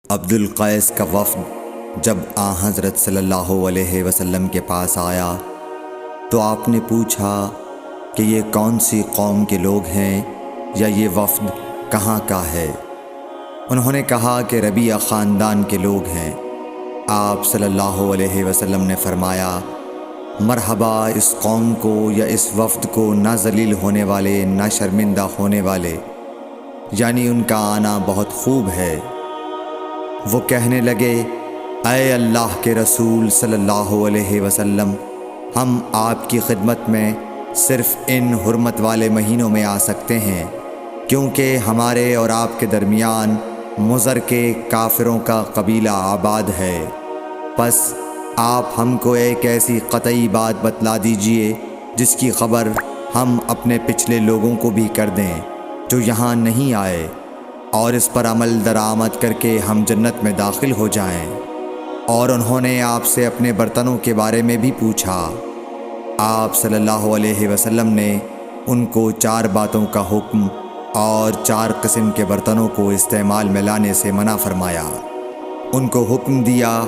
عبد القیس کا وفد جب حضرت صلی اللہ علیہ وسلم کے پاس آیا تو آپ نے پوچھا کہ یہ کون سی قوم کے لوگ ہیں یا یہ وفد کہاں کا ہے؟ انہوں نے کہا کہ ربیعہ خاندان کے لوگ ہیں۔ آپ صلی اللہ علیہ وسلم نے فرمایا، مرحبا اس قوم کو یا اس وفد کو، نہ ذلیل ہونے والے نہ شرمندہ ہونے والے، یعنی ان کا آنا بہت خوب ہے۔ وہ کہنے لگے، اے اللہ کے رسول صلی اللہ علیہ وسلم، ہم آپ کی خدمت میں صرف ان حرمت والے مہینوں میں آ سکتے ہیں، کیونکہ ہمارے اور آپ کے درمیان مضر کے کافروں کا قبیلہ آباد ہے۔ پس آپ ہم کو ایک ایسی قطعی بات بتلا دیجئے جس کی خبر ہم اپنے پچھلے لوگوں کو بھی کر دیں جو یہاں نہیں آئے، اور اس پر عمل درآمد کر کے ہم جنت میں داخل ہو جائیں۔ اور انہوں نے آپ سے اپنے برتنوں کے بارے میں بھی پوچھا۔ آپ صلی اللہ علیہ وسلم نے ان کو 4 باتوں کا حکم اور 4 قسم کے برتنوں کو استعمال میں لانے سے منع فرمایا۔ ان کو حکم دیا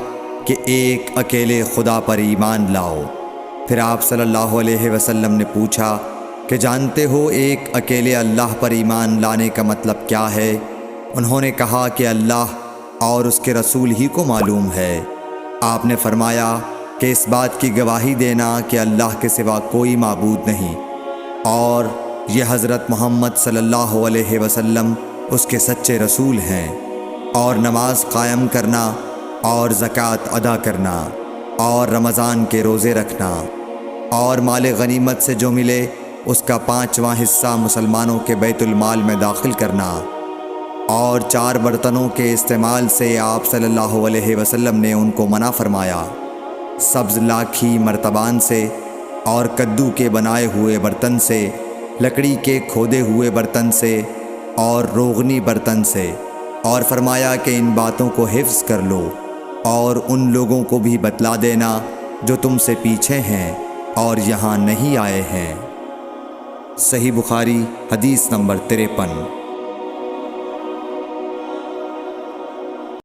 کہ ایک اکیلے خدا پر ایمان لاؤ۔ پھر آپ صلی اللہ علیہ وسلم نے پوچھا کہ جانتے ہو ایک اکیلے اللہ پر ایمان لانے کا مطلب کیا ہے؟ انہوں نے کہا کہ اللہ اور اس کے رسول ہی کو معلوم ہے۔ آپ نے فرمایا کہ اس بات کی گواہی دینا کہ اللہ کے سوا کوئی معبود نہیں، اور یہ حضرت محمد صلی اللہ علیہ وسلم اس کے سچے رسول ہیں، اور نماز قائم کرنا اور زکوٰۃ ادا کرنا اور رمضان کے روزے رکھنا اور مال غنیمت سے جو ملے اس کا 5واں حصہ مسلمانوں کے بیت المال میں داخل کرنا، اور 4 برتنوں کے استعمال سے آپ صلی اللہ علیہ وسلم نے ان کو منع فرمایا۔ سبز لاکھی مرتبان سے اور کدو کے بنائے ہوئے برتن سے، لکڑی کے کھودے ہوئے برتن سے اور روغنی برتن سے، اور فرمایا کہ ان باتوں کو حفظ کر لو اور ان لوگوں کو بھی بتلا دینا جو تم سے پیچھے ہیں اور یہاں نہیں آئے ہیں۔ صحیح بخاری حدیث نمبر 53۔